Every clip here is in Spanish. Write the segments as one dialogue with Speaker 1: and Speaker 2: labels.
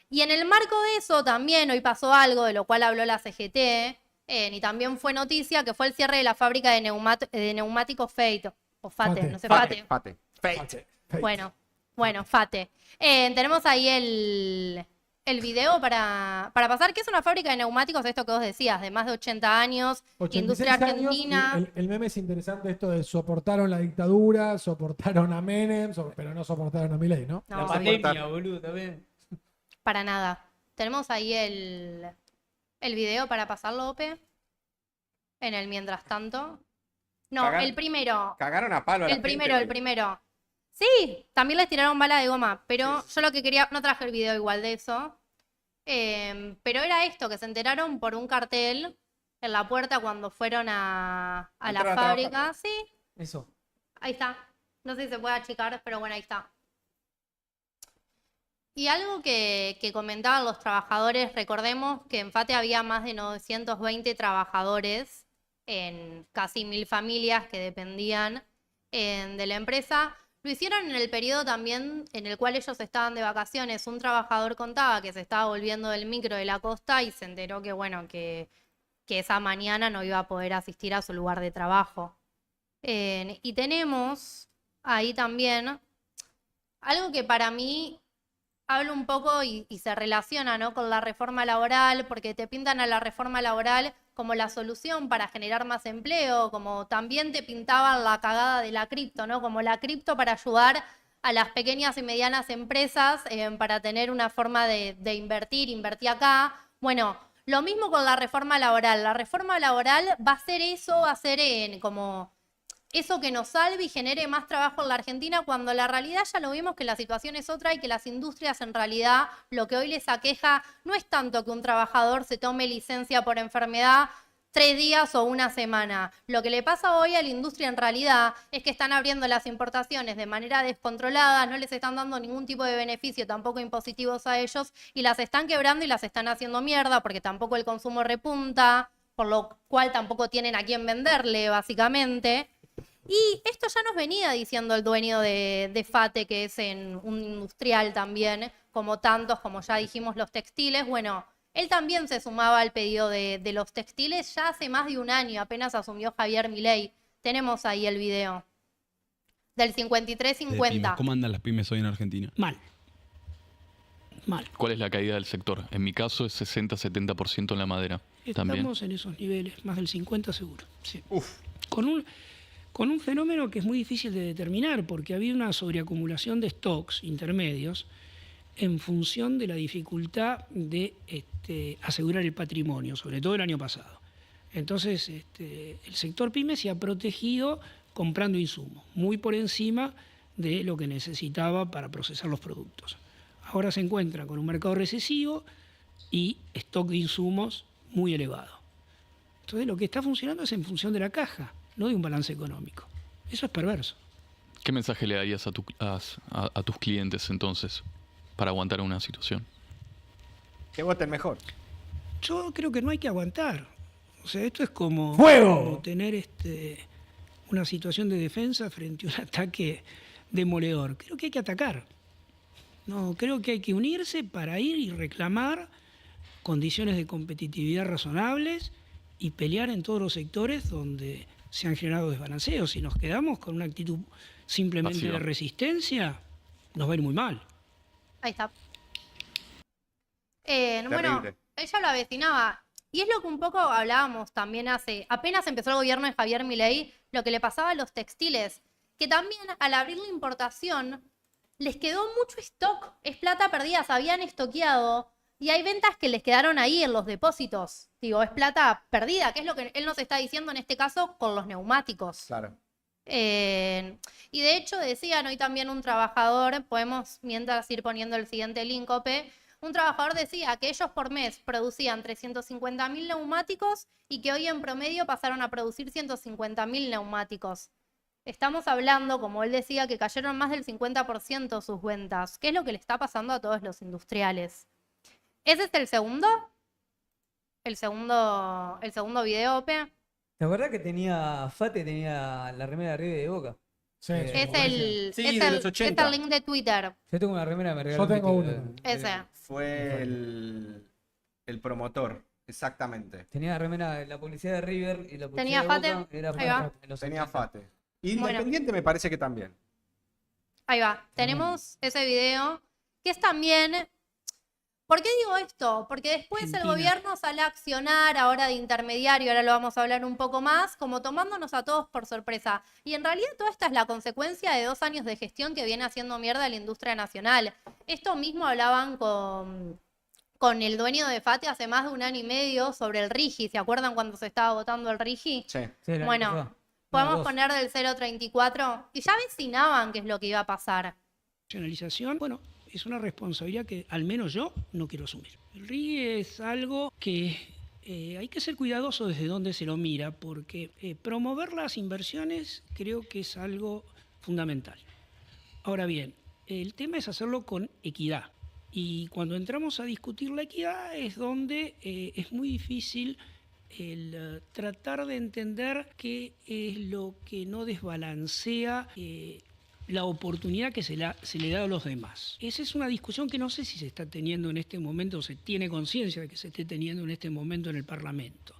Speaker 1: Y en el marco de eso también hoy pasó algo de lo cual habló la CGT, y también fue noticia, que fue el cierre de la fábrica de neumáticos Fate, o Fate, no sé, Fate.
Speaker 2: Fate.
Speaker 3: Fate.
Speaker 1: Bueno, bueno, Fate. Tenemos ahí el video para pasar, que es una fábrica de neumáticos, esto que vos decías, de más de 80 años, industria
Speaker 3: 86 años, y
Speaker 1: argentina.
Speaker 3: el meme es interesante esto de soportaron la dictadura, soportaron a Menem, pero no soportaron a Milei, ¿no?
Speaker 1: No,
Speaker 4: La pandemia, boludo, también.
Speaker 1: para nada. Tenemos ahí el video para pasarlo, Ope. En el mientras tanto. No,
Speaker 2: Cagar-
Speaker 1: el primero.
Speaker 2: Cagaron a palo a la
Speaker 1: El primero,
Speaker 2: gente,
Speaker 1: el primero. Sí, también les tiraron bala de goma, pero yo lo que quería, no traje el video igual de eso, pero era esto, que se enteraron por un cartel en la puerta cuando fueron a la
Speaker 2: Entraron a
Speaker 1: fábrica.
Speaker 2: trabajar.
Speaker 1: Sí,
Speaker 4: Eso.
Speaker 1: ahí está. No sé si se puede achicar, pero bueno, ahí está. Y algo que comentaban los trabajadores, recordemos que en FATE había más de 920 trabajadores en casi 1000 familias que dependían de la empresa. Lo hicieron en el periodo también en el cual ellos estaban de vacaciones. Un trabajador contaba que se estaba volviendo del micro de la costa y se enteró que, bueno, que esa mañana no iba a poder asistir a su lugar de trabajo. Y tenemos ahí también algo que para mí habla un poco y se relaciona, ¿no?, con la reforma laboral, porque te pintan a la reforma laboral como la solución para generar más empleo, como también te pintaban la cagada de la cripto, ¿no?, como la cripto para ayudar a las pequeñas y medianas empresas para tener una forma de invertir acá. Bueno, lo mismo con la reforma laboral. La reforma laboral va a ser eso, va a ser como eso que nos salve y genere más trabajo en la Argentina, cuando la realidad ya lo vimos que la situación es otra y que las industrias en realidad lo que hoy les aqueja no es tanto que un trabajador se tome licencia por enfermedad 3 días o una semana. Lo que le pasa hoy a la industria en realidad es que están abriendo las importaciones de manera descontrolada, no les están dando ningún tipo de beneficio, tampoco impositivos a ellos, y las están quebrando y las están haciendo mierda porque tampoco el consumo repunta, por lo cual tampoco tienen a quién venderle, básicamente. Y esto ya nos venía diciendo el dueño de FATE, que es un industrial también, como tantos, como ya dijimos, los textiles. Bueno, él también se sumaba al pedido de los textiles ya hace más de un año, apenas asumió Javier Milei. Tenemos ahí el video del
Speaker 5: De pymes.
Speaker 1: 53-50.
Speaker 5: ¿Cómo andan las pymes hoy en Argentina?
Speaker 4: Mal. Mal.
Speaker 5: ¿Cuál es la caída del sector? En mi caso es 60-70% en la madera. También.
Speaker 4: Estamos en esos niveles, más del 50 seguro. Sí.
Speaker 2: Uf.
Speaker 4: Con un fenómeno que es muy difícil de determinar, porque había una sobreacumulación de stocks intermedios en función de la dificultad de asegurar el patrimonio, sobre todo el año pasado. Entonces, el sector pyme se ha protegido comprando insumos, muy por encima de lo que necesitaba para procesar los productos. Ahora se encuentra con un mercado recesivo y stock de insumos muy elevado. Entonces, lo que está funcionando es en función de la caja, no de un balance económico. Eso es perverso.
Speaker 5: ¿Qué mensaje le darías a tus clientes entonces para aguantar una situación?
Speaker 2: Que voten mejor.
Speaker 4: Yo creo que no hay que aguantar. O sea, esto es como,
Speaker 3: ¡Fuego!
Speaker 4: como tener una situación de defensa frente a un ataque demoledor. Creo que hay que atacar. No, creo que hay que unirse para ir y reclamar condiciones de competitividad razonables y pelear en todos los sectores donde se han generado desbalanceos. Si nos quedamos con una actitud simplemente
Speaker 5: Pasiva.
Speaker 4: de resistencia, nos va a ir muy mal.
Speaker 1: Ahí está. Bueno,
Speaker 2: Terrible.
Speaker 1: ella lo avecinaba. Y es lo que un poco hablábamos también apenas empezó el gobierno de Javier Milei, lo que le pasaba a los textiles, que también al abrir la importación les quedó mucho stock, es plata perdida, se habían estoqueado y hay ventas que les quedaron ahí en los depósitos. Digo, es plata perdida, que es lo que él nos está diciendo en este caso con los neumáticos.
Speaker 2: Claro.
Speaker 1: Y de hecho decían hoy también un trabajador, podemos mientras ir poniendo el siguiente link, Ope, un trabajador decía que ellos por mes producían 350.000 neumáticos y que hoy en promedio pasaron a producir 150.000 neumáticos. Estamos hablando, como él decía, que cayeron más del 50% sus ventas. ¿Qué es lo que le está pasando a todos los industriales? ¿Ese es el segundo? ¿El segundo video, Ope?
Speaker 6: ¿Te acordás que Fate tenía la remera de River de Boca?
Speaker 3: Sí,
Speaker 1: Es
Speaker 3: buenísimo.
Speaker 1: el,
Speaker 2: Sí,
Speaker 1: es
Speaker 2: de
Speaker 1: el-
Speaker 2: los
Speaker 1: es
Speaker 2: 80.
Speaker 1: el link de Twitter.
Speaker 6: Yo tengo una remera, me regaló
Speaker 3: Yo tengo
Speaker 6: un
Speaker 3: uno.
Speaker 1: Ese.
Speaker 2: Fue el promotor, exactamente.
Speaker 6: Tenía remera de la publicidad de River y la publicidad
Speaker 1: Tenía
Speaker 6: de
Speaker 1: Fate,
Speaker 6: Boca era
Speaker 1: ahí va.
Speaker 6: Fate en los
Speaker 2: Tenía
Speaker 6: 80.
Speaker 2: Fate. Independiente me parece que también.
Speaker 1: Ahí va. Tenemos ese video, que es también... ¿Por qué digo esto? Porque después el
Speaker 4: Argentina.
Speaker 1: gobierno sale a accionar ahora de intermediario, ahora lo vamos a hablar un poco más, como tomándonos a todos por sorpresa. Y en realidad toda esta es la consecuencia de 2 años de gestión que viene haciendo mierda la industria nacional. Esto mismo hablaban con el dueño de FATE hace más de 1 año y medio sobre el RIGI. ¿Se acuerdan cuando se estaba votando el RIGI?
Speaker 2: Sí.
Speaker 6: Sí, el año
Speaker 1: Bueno,
Speaker 6: pasado.
Speaker 1: Podemos
Speaker 6: dos.
Speaker 1: poner del 0,34 y ya vecinaban qué es lo que iba a pasar.
Speaker 4: Nacionalización, bueno, es una responsabilidad que al menos yo no quiero asumir. El RIE es algo que hay que ser cuidadoso desde dónde se lo mira, porque promover las inversiones creo que es algo fundamental. Ahora bien, el tema es hacerlo con equidad. Y cuando entramos a discutir la equidad es donde es muy difícil el tratar de entender qué es lo que no desbalancea la oportunidad que se le da a los demás. Esa es una discusión que no sé si se está teniendo en este momento o se tiene conciencia de que se esté teniendo en este momento en el Parlamento.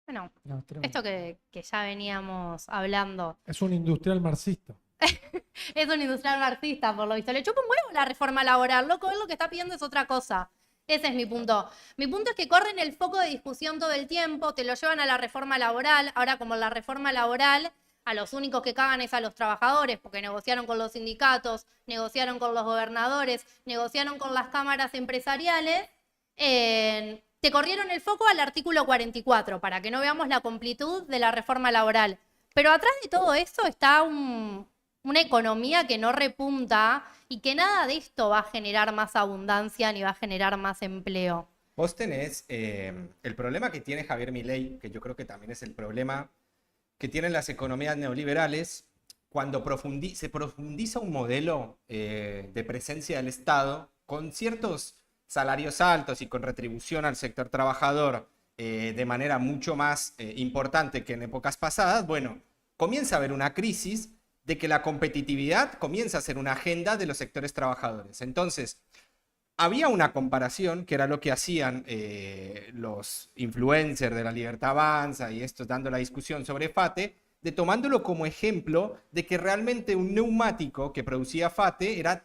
Speaker 1: Bueno,
Speaker 6: No, es tremendo.
Speaker 1: esto que ya veníamos hablando.
Speaker 3: Es un industrial marxista.
Speaker 1: Es un industrial marxista, por lo visto. Le chupa un huevo la reforma laboral, loco. Él lo que está pidiendo es otra cosa. Ese es mi punto. Mi punto es que corren el foco de discusión todo el tiempo, te lo llevan a la reforma laboral. Ahora, como la reforma laboral, a los únicos que cagan es a los trabajadores, porque negociaron con los sindicatos, negociaron con los gobernadores, negociaron con las cámaras empresariales. Te corrieron el foco al artículo 44, para que no veamos la completud de la reforma laboral. Pero atrás de todo esto está una economía que no repunta y que nada de esto va a generar más abundancia ni va a generar más empleo.
Speaker 2: Vos tenés el problema que tiene Javier Milei, que yo creo que también es el problema que tienen las economías neoliberales, cuando se profundiza un modelo de presencia del Estado con ciertos salarios altos y con retribución al sector trabajador de manera mucho más importante que en épocas pasadas, bueno, comienza a haber una crisis de que la competitividad comienza a ser una agenda de los sectores trabajadores. Entonces, había una comparación, que era lo que hacían los influencers de La Libertad Avanza y estos dando la discusión sobre FATE, de tomándolo como ejemplo de que realmente un neumático que producía FATE era,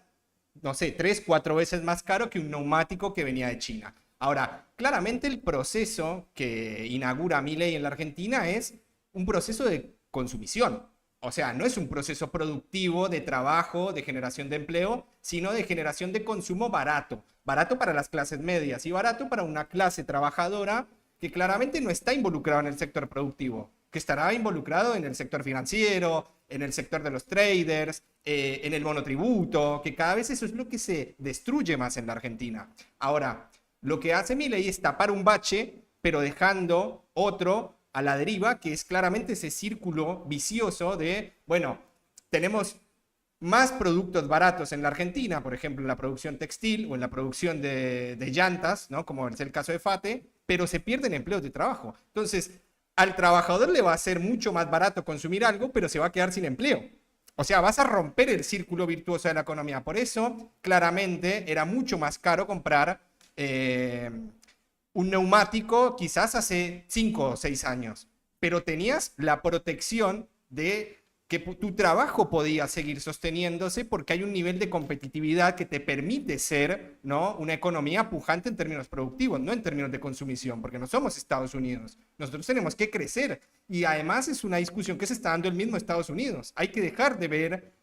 Speaker 2: no sé, 3, 4 veces más caro que un neumático que venía de China. Ahora, claramente el proceso que inaugura Milei en la Argentina es un proceso de consumición. O sea, no es un proceso productivo de trabajo, de generación de empleo, sino de generación de consumo barato. Barato para las clases medias y barato para una clase trabajadora que claramente no está involucrada en el sector productivo, que estará involucrado en el sector financiero, en el sector de los traders, en el monotributo, que cada vez eso es lo que se destruye más en la Argentina. Ahora, lo que hace Milei es tapar un bache, pero dejando otro a la deriva, que es claramente ese círculo vicioso de, bueno, tenemos más productos baratos en la Argentina, por ejemplo, en la producción textil o en la producción de llantas, ¿no? Como es el caso de FATE, pero se pierden empleos de trabajo. Entonces, al trabajador le va a ser mucho más barato consumir algo, pero se va a quedar sin empleo. O sea, vas a romper el círculo virtuoso de la economía. Por eso, claramente, era mucho más caro comprar un neumático quizás hace 5 o 6 años, pero tenías la protección de que tu trabajo podía seguir sosteniéndose porque hay un nivel de competitividad que te permite ser, ¿no?, una economía pujante en términos productivos, no en términos de consumición, porque no somos Estados Unidos. Nosotros tenemos que crecer y además es una discusión que se está dando el mismo Estados Unidos. Hay que dejar de ver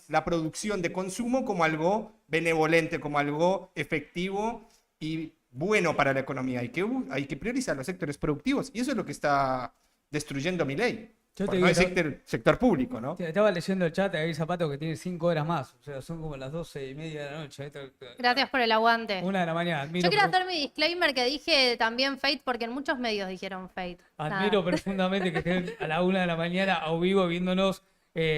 Speaker 2: la producción de consumo como algo benevolente, como algo efectivo y bueno para la economía. Hay que priorizar los sectores productivos y eso es lo que está destruyendo Milei.
Speaker 6: Yo
Speaker 2: Por
Speaker 6: te
Speaker 2: no
Speaker 6: digo,
Speaker 2: decir el sector público, ¿no?
Speaker 6: estaba leyendo el chat, hay Zapato que tiene 5 horas más. O sea, son como las 12:30 de la noche.
Speaker 1: Gracias por el aguante.
Speaker 6: 1 de la mañana. Admiro,
Speaker 1: Yo quiero hacer mi disclaimer que dije también Fate, porque en muchos medios dijeron Fate.
Speaker 6: admiro
Speaker 1: Nada.
Speaker 6: profundamente que estén a la 1 de la mañana a vivo viéndonos.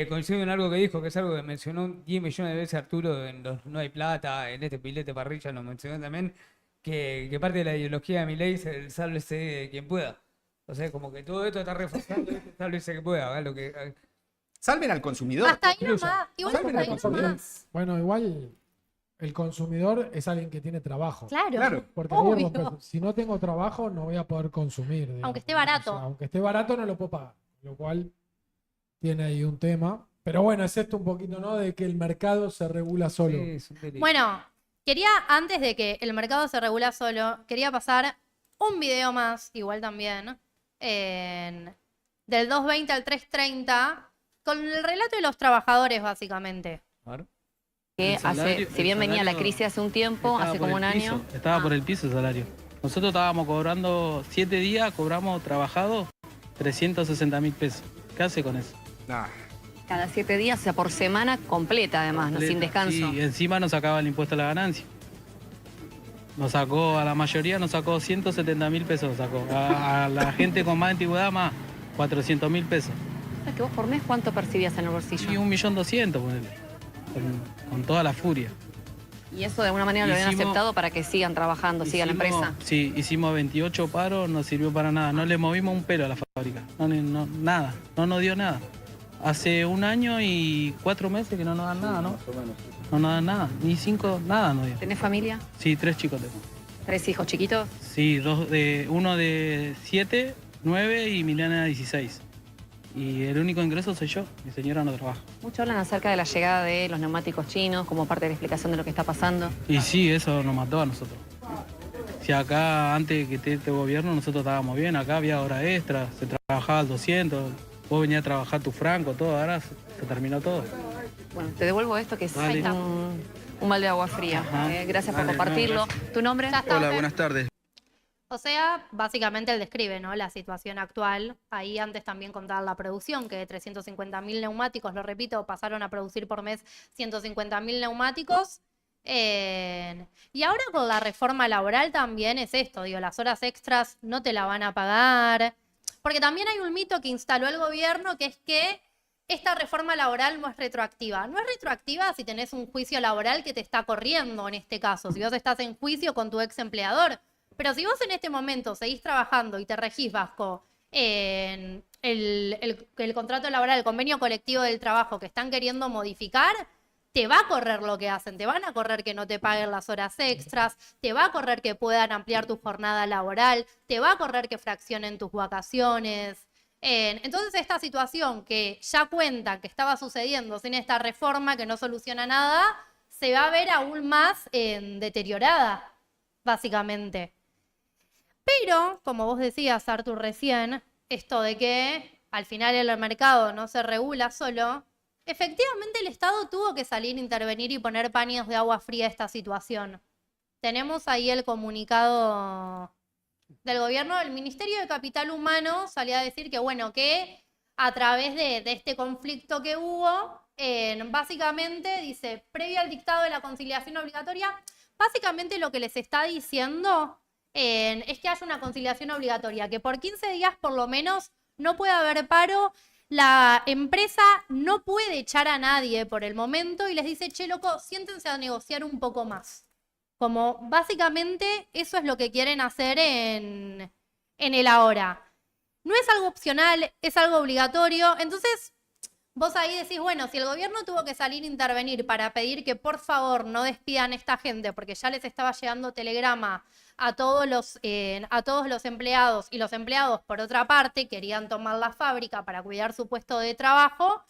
Speaker 6: Coincido en algo que dijo, que es algo que mencionó 10 millones de veces Arturo en los No hay plata, en este pilete parrilla lo mencionó también, que parte de la ideología de Milei es el sálvese de quien pueda. O sea, como que todo esto está reforzando este sálvese que pueda, haga lo que...
Speaker 2: Salven al consumidor.
Speaker 1: Hasta ahí
Speaker 3: incluso.
Speaker 1: nomás. Igual
Speaker 2: Salven
Speaker 1: hasta
Speaker 2: al
Speaker 1: ahí
Speaker 2: consumidor.
Speaker 1: nomás.
Speaker 3: Bueno, igual el consumidor es alguien que tiene trabajo.
Speaker 1: Claro.
Speaker 2: Claro.
Speaker 3: Porque voy a
Speaker 1: Obvio.
Speaker 3: romper- si no tengo trabajo, no voy a poder consumir. digamos.
Speaker 1: Aunque esté barato.
Speaker 3: O sea, aunque esté barato, no lo puedo pagar. Lo cual tiene ahí un tema. Pero bueno, es esto un poquito, ¿no? De que el mercado se regula solo.
Speaker 6: Sí, es un delito.
Speaker 1: Bueno, quería, antes de que el mercado se regula solo, quería pasar un video más, igual también, del 220 al 330, con el relato de los trabajadores, básicamente.
Speaker 6: Claro.
Speaker 7: Que
Speaker 8: El salario-
Speaker 7: si bien
Speaker 8: el
Speaker 7: venía la
Speaker 8: salario
Speaker 7: crisis hace un tiempo,
Speaker 8: Estaba
Speaker 7: hace
Speaker 8: por
Speaker 7: como
Speaker 8: el
Speaker 7: un
Speaker 8: piso,
Speaker 7: año.
Speaker 8: Estaba por el piso el salario. Nosotros estábamos cobrando 7 días, cobramos trabajado 360.000 pesos. ¿Qué hace con eso?
Speaker 2: Nah.
Speaker 7: Cada 7 días, o sea, por semana completa además, ¿no? Sin descanso.
Speaker 8: Y encima nos sacaba el impuesto a la ganancia. Nos sacó, a la mayoría nos sacó 170.000 pesos, sacó. A la gente con más antigüedad más, 400.000 pesos.
Speaker 7: O sea, que vos por mes, ¿cuánto percibías en el bolsillo?
Speaker 8: Y 1.200.000, ponele. Con toda la furia.
Speaker 7: Y eso de alguna manera lo habían
Speaker 8: Hicimos-
Speaker 7: aceptado para que sigan trabajando, siga la empresa.
Speaker 8: Sí, hicimos 28 paros, no sirvió para nada. No le movimos un pelo a la fábrica. Nada, no nos dio nada. Hace un año y 4 meses que no nos dan nada, ¿no? No nos dan nada, ni 5, nada nos dio.
Speaker 7: ¿Tenés familia?
Speaker 8: Sí, 3 chicos tengo.
Speaker 7: 3 hijos chiquitos.
Speaker 8: Sí, uno de 7, 9 y mi nena de 16. Y el único ingreso soy yo, mi señora no trabaja.
Speaker 7: Muchos hablan acerca de la llegada de los neumáticos chinos como parte de la explicación de lo que está pasando.
Speaker 8: Y sí, eso nos mató a nosotros. Si acá, antes que este gobierno, nosotros estábamos bien, acá había hora extra, se trabajaba al 200, vos venías a trabajar tu franco, todo, ahora se terminó todo.
Speaker 7: Bueno, te devuelvo esto que es
Speaker 8: Dale.
Speaker 7: un balde de agua fría.
Speaker 8: Ajá.
Speaker 7: Gracias por
Speaker 8: Dale,
Speaker 7: compartirlo.
Speaker 8: no,
Speaker 7: ¿Tu nombre?
Speaker 1: Ya está.
Speaker 9: Hola, buenas tardes.
Speaker 1: O sea, básicamente él describe, ¿no?, la situación actual. Ahí antes también contaba la producción, que de 350.000 neumáticos, lo repito, pasaron a producir por mes 150.000 neumáticos. Y ahora con la reforma laboral también es esto, digo, las horas extras no te la van a pagar. Porque también hay un mito que instaló el gobierno, que es que esta reforma laboral no es retroactiva. No es retroactiva si tenés un juicio laboral que te está corriendo, en este caso, si vos estás en juicio con tu ex empleador. Pero si vos en este momento seguís trabajando y te regís bajo el contrato laboral, el convenio colectivo del trabajo que están queriendo modificar, te va a correr lo que hacen, te van a correr que no te paguen las horas extras, te va a correr que puedan ampliar tu jornada laboral, te va a correr que fraccionen tus vacaciones. Entonces esta situación que ya cuentan que estaba sucediendo sin esta reforma que no soluciona nada, se va a ver aún más deteriorada, básicamente. Pero, como vos decías, Artur, recién, esto de que al final el mercado no se regula solo, efectivamente el Estado tuvo que salir, intervenir y poner paños de agua fría a esta situación. Tenemos ahí el comunicado del gobierno. El Ministerio de Capital Humano salió a decir que, bueno, que a través de este conflicto que hubo, básicamente dice, previo al dictado de la conciliación obligatoria, básicamente lo que les está diciendo es que haya una conciliación obligatoria, que por 15 días por lo menos no puede haber paro. La empresa no puede echar a nadie por el momento y les dice, che, loco, siéntense a negociar un poco más. Como básicamente eso es lo que quieren hacer en el ahora. No es algo opcional, es algo obligatorio. Entonces, vos ahí decís, bueno, si el gobierno tuvo que salir a intervenir para pedir que por favor no despidan a esta gente porque ya les estaba llegando telegrama a todos los empleados, y los empleados, por otra parte, querían tomar la fábrica para cuidar su puesto de trabajo,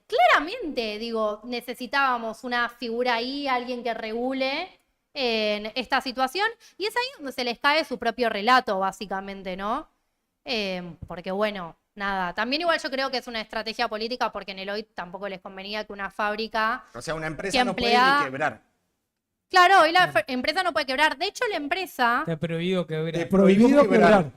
Speaker 1: claramente, digo, necesitábamos una figura ahí, alguien que regule esta situación, y es ahí donde se les cae su propio relato, básicamente, ¿no? Porque, bueno, nada, también igual yo creo que es una estrategia política porque en el hoy tampoco les convenía que una fábrica...
Speaker 2: O sea, una empresa
Speaker 1: que
Speaker 2: no puede
Speaker 1: emplea-
Speaker 2: ni quebrar.
Speaker 1: Claro, hoy la empresa no puede quebrar. De hecho, la empresa...
Speaker 6: Está prohibido quebrar.
Speaker 2: Te
Speaker 3: Prohibido quebrar.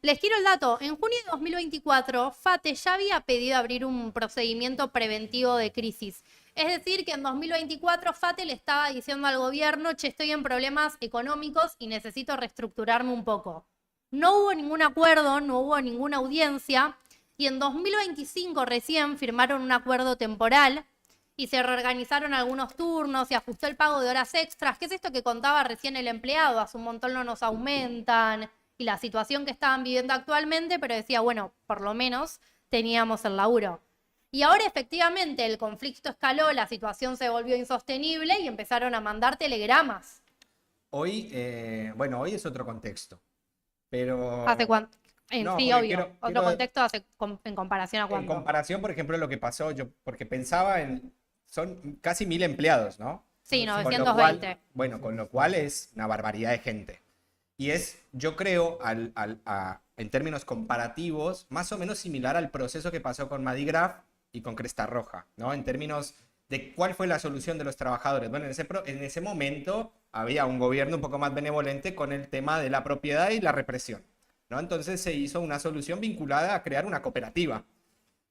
Speaker 1: Les tiro el dato. En junio de 2024, FATE ya había pedido abrir un procedimiento preventivo de crisis. Es decir, que en 2024 FATE le estaba diciendo al gobierno, che, estoy en problemas económicos y necesito reestructurarme un poco. No hubo ningún acuerdo, no hubo ninguna audiencia, y en 2025 recién firmaron un acuerdo temporal y se reorganizaron algunos turnos, se ajustó el pago de horas extras, que es esto que contaba recién el empleado, hace un montón no nos aumentan, y la situación que estaban viviendo actualmente, pero decía, bueno, por lo menos teníamos el laburo. Y ahora efectivamente el conflicto escaló, la situación se volvió insostenible y empezaron a mandar telegramas.
Speaker 2: Hoy, bueno, hoy es otro contexto, pero...
Speaker 1: ¿Hace cuánto?
Speaker 2: No,
Speaker 1: Sí,
Speaker 2: porque
Speaker 1: obvio.
Speaker 2: quiero-
Speaker 1: Otro
Speaker 2: quiero-
Speaker 1: contexto en comparación a
Speaker 2: En
Speaker 1: cuánto.
Speaker 2: comparación, por ejemplo, lo que pasó, yo porque pensaba son casi 1000 empleados, ¿no?
Speaker 1: Sí,
Speaker 2: Con lo
Speaker 1: 920.
Speaker 2: cual, bueno, con lo cual es una barbaridad de gente. Y es, yo creo, en términos comparativos, más o menos similar al proceso que pasó con Madigraf y con Cresta Roja, ¿no? En términos de cuál fue la solución de los trabajadores. Bueno, en ese momento había un gobierno un poco más benevolente con el tema de la propiedad y la represión, ¿no? Entonces se hizo una solución vinculada a crear una cooperativa.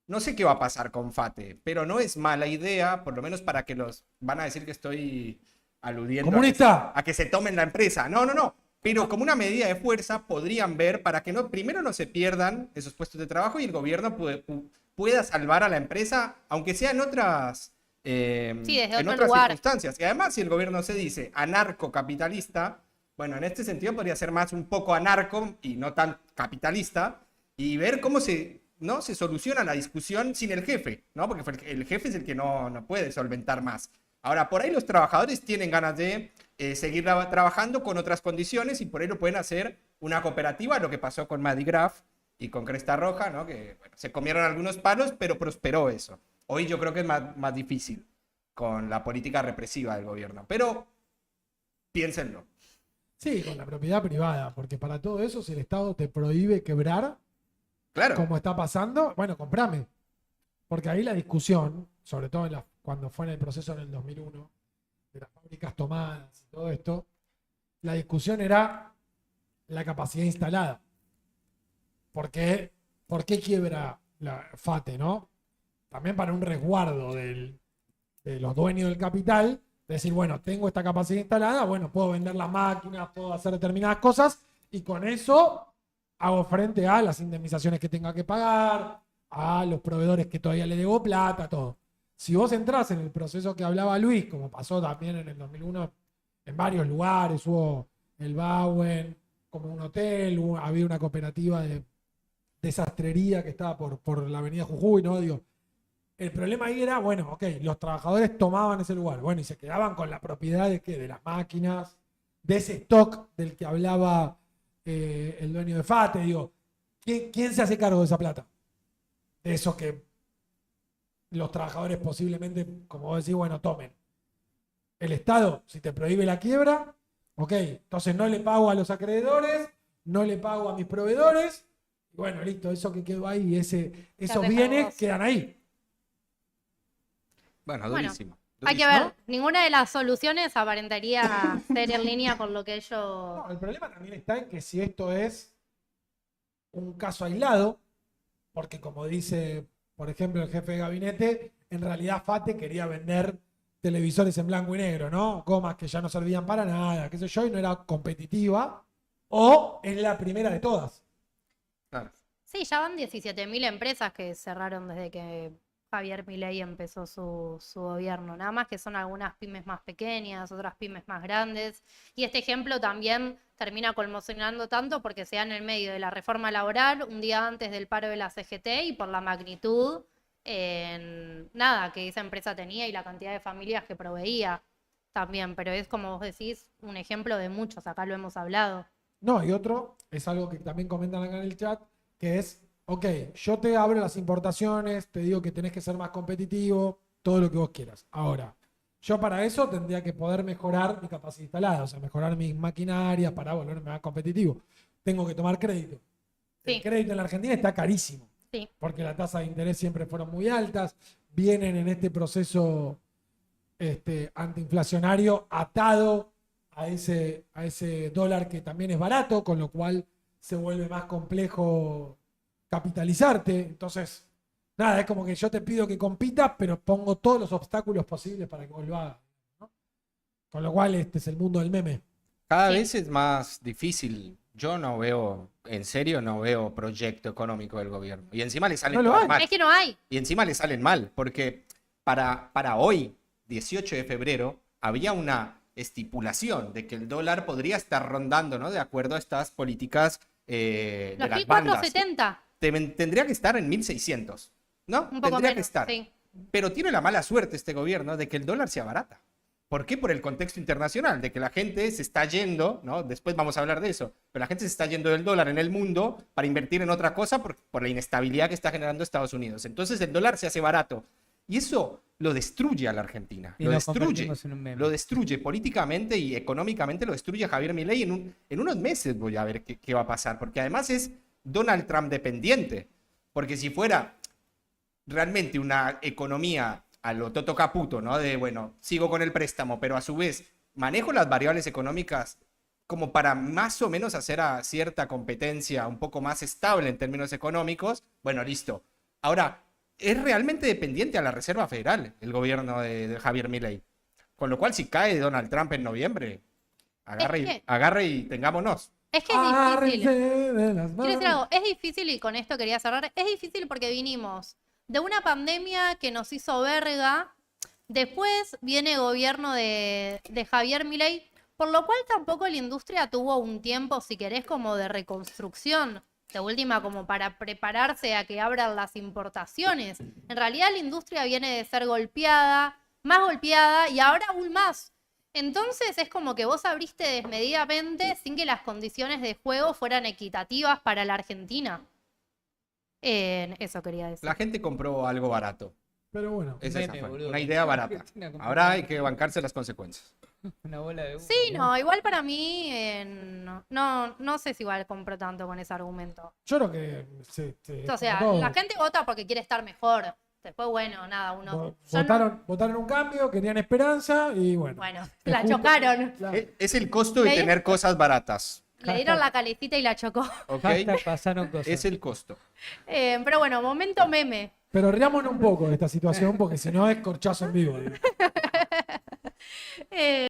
Speaker 2: No sé qué va a pasar con FATE, pero no es mala idea, por lo menos para que van a decir que estoy aludiendo
Speaker 3: ¡Comunista!
Speaker 2: a que se tomen la empresa. No, no, no. Pero como una medida de fuerza podrían ver para que primero no se pierdan esos puestos de trabajo y el gobierno pueda salvar a la empresa, aunque sea en otras,
Speaker 1: desde
Speaker 2: en
Speaker 1: otro
Speaker 2: otras
Speaker 1: lugar.
Speaker 2: circunstancias. Y además, si el gobierno se dice anarcocapitalista, bueno, en este sentido podría ser más un poco anarco y no tan capitalista, y ver cómo se soluciona la discusión sin el jefe, ¿no? Porque el jefe es el que no puede solventar más. Ahora, por ahí los trabajadores tienen ganas de seguir trabajando con otras condiciones y por ahí lo pueden hacer una cooperativa, lo que pasó con Madigraf y con Cresta Roja, ¿no? Que bueno, se comieron algunos palos, pero prosperó eso. Hoy yo creo que es más difícil con la política represiva del gobierno, pero piénsenlo.
Speaker 3: Sí, con la propiedad privada, porque para todo eso, si el Estado te prohíbe quebrar,
Speaker 2: Claro.
Speaker 3: como está pasando, bueno, comprame. Porque ahí la discusión, sobre todo cuando fue en el proceso en el 2001, de las fábricas tomadas y todo esto, la discusión era la capacidad instalada. ¿Por qué quiebra la FATE, no? También para un resguardo de los dueños del capital, decir, bueno, tengo esta capacidad instalada, bueno, puedo vender las máquinas, puedo hacer determinadas cosas, y con eso hago frente a las indemnizaciones que tenga que pagar, a los proveedores que todavía le debo plata, todo. Si vos entrás en el proceso que hablaba Luis, como pasó también en el 2001 en varios lugares, hubo el Bauen como un hotel, había una cooperativa de sastrería que estaba por la avenida Jujuy, ¿no? Digo, el problema ahí era, bueno, ok, los trabajadores tomaban ese lugar, bueno, y se quedaban con la propiedad de las máquinas, de ese stock del que hablaba el dueño de FATE, digo, ¿quién se hace cargo de esa plata? De eso que los trabajadores posiblemente, como vos decís, bueno, tomen. El Estado, si te prohíbe la quiebra, ok, entonces no le pago a los acreedores, no le pago a mis proveedores, y bueno, listo, eso que quedó ahí, esos bienes quedan ahí.
Speaker 2: Bueno,
Speaker 1: Bueno,
Speaker 2: durísimo.
Speaker 1: Hay que
Speaker 2: durísimo.
Speaker 1: ver, ninguna de las soluciones aparentaría ser en línea con lo que ellos...
Speaker 3: No, el problema también está en que si esto es un caso aislado, porque como dice, por ejemplo, el jefe de gabinete, en realidad FATE quería vender televisores en blanco y negro, ¿no? Gomas que ya no servían para nada, qué sé yo, y no era competitiva, o es la primera de todas.
Speaker 2: Claro.
Speaker 1: Sí, ya van 17.000 empresas que cerraron desde que Javier Milei empezó su gobierno. Nada más que son algunas pymes más pequeñas, otras pymes más grandes. Y este ejemplo también termina conmocionando tanto porque se da en el medio de la reforma laboral, un día antes del paro de la CGT y por la magnitud que esa empresa tenía y la cantidad de familias que proveía también. Pero es, como vos decís, un ejemplo de muchos. Acá lo hemos hablado.
Speaker 3: No, y otro, es algo que también comentan acá en el chat, que es, ok, yo te abro las importaciones, te digo que tenés que ser más competitivo, todo lo que vos quieras. Ahora, yo para eso tendría que poder mejorar mi capacidad instalada, o sea, mejorar mis maquinarias para volverme más competitivo. Tengo que tomar crédito.
Speaker 1: Sí.
Speaker 3: El crédito en la Argentina está carísimo,
Speaker 1: Sí.
Speaker 3: porque las tasas de interés siempre fueron muy altas, vienen en este proceso antiinflacionario atado a ese dólar que también es barato, con lo cual se vuelve más complejo capitalizarte. Entonces, nada, es como que yo te pido que compitas, pero pongo todos los obstáculos posibles para que vos lo hagas, ¿no? Con lo cual, este es el mundo del meme.
Speaker 2: Cada
Speaker 1: Sí.
Speaker 2: vez es más difícil. Yo no veo, en serio, no veo proyecto económico del gobierno. Y encima le salen
Speaker 3: No lo
Speaker 2: todas
Speaker 3: hay.
Speaker 2: mal.
Speaker 1: Es que no hay.
Speaker 2: Y encima le salen mal, porque para hoy, 18 de febrero, había una estipulación de que el dólar podría estar rondando, ¿no? De acuerdo a estas políticas de
Speaker 1: Los
Speaker 2: las bandas.
Speaker 1: 1.470.
Speaker 2: Tendría que estar en 1.600. ¿no?
Speaker 1: Un poco
Speaker 2: Tendría que
Speaker 1: menos,
Speaker 2: estar.
Speaker 1: sí.
Speaker 2: Pero tiene la mala suerte este gobierno de que el dólar se abarata. ¿Por qué? Por el contexto internacional, de que la gente se está yendo, ¿no? Después vamos a hablar de eso, pero la gente se está yendo del dólar en el mundo para invertir en otra cosa por la inestabilidad que está generando Estados Unidos. Entonces el dólar se hace barato. Y eso lo destruye a la Argentina.
Speaker 6: Y
Speaker 2: Lo
Speaker 6: nos
Speaker 2: destruye.
Speaker 6: convertimos en un meme.
Speaker 2: Lo destruye políticamente y económicamente, lo destruye a Javier Milei. En unos meses voy a ver qué va a pasar, porque además es Donald Trump dependiente. Porque si fuera realmente una economía a lo Toto Caputo, ¿no? De, bueno, sigo con el préstamo, pero a su vez manejo las variables económicas como para más o menos hacer a cierta competencia un poco más estable en términos económicos, bueno, listo. Ahora, es realmente dependiente a la Reserva Federal el gobierno de Javier Milei. Con lo cual, si cae Donald Trump en noviembre, agarre y tengámonos.
Speaker 1: Es que es difícil.
Speaker 3: Agárrense de las
Speaker 1: Quiero decir
Speaker 3: manos.
Speaker 1: algo, es difícil y con esto quería cerrar, es difícil porque vinimos de una pandemia que nos hizo verga, después viene gobierno de Javier Milei, por lo cual tampoco la industria tuvo un tiempo, si querés, como de reconstrucción, de última como para prepararse a que abran las importaciones. En realidad la industria viene de ser golpeada, más golpeada y ahora aún más. Entonces es como que vos abriste desmedidamente sin que las condiciones de juego fueran equitativas para la Argentina. Eso quería decir.
Speaker 2: La gente compró algo barato.
Speaker 3: Pero bueno.
Speaker 2: Esa
Speaker 6: Meme,
Speaker 2: fue.
Speaker 6: boludo.
Speaker 2: Una idea barata.
Speaker 6: Argentina compró
Speaker 2: Ahora
Speaker 6: una-
Speaker 2: hay que bancarse las consecuencias.
Speaker 6: Una bola de humo.
Speaker 1: Sí, no, igual para mí no sé si igual compro tanto con ese argumento.
Speaker 3: Yo creo que
Speaker 1: O sea,
Speaker 3: como todo.
Speaker 1: la gente vota porque quiere estar mejor. Después, bueno, nada, uno... yo no-
Speaker 3: Votaron un cambio, querían esperanza y bueno.
Speaker 1: Bueno,
Speaker 3: Es
Speaker 1: la
Speaker 3: justo.
Speaker 1: chocaron.
Speaker 3: Claro.
Speaker 2: Es el costo de
Speaker 1: Le-
Speaker 2: tener cosas baratas.
Speaker 1: Le dieron la calecita y la chocó.
Speaker 2: ¿Ok?
Speaker 6: Hashtag pasaron cosas.
Speaker 2: Es el costo.
Speaker 1: Pero bueno, momento meme.
Speaker 3: Pero riámonos un poco de esta situación porque si no es corchazo en vivo. Digo.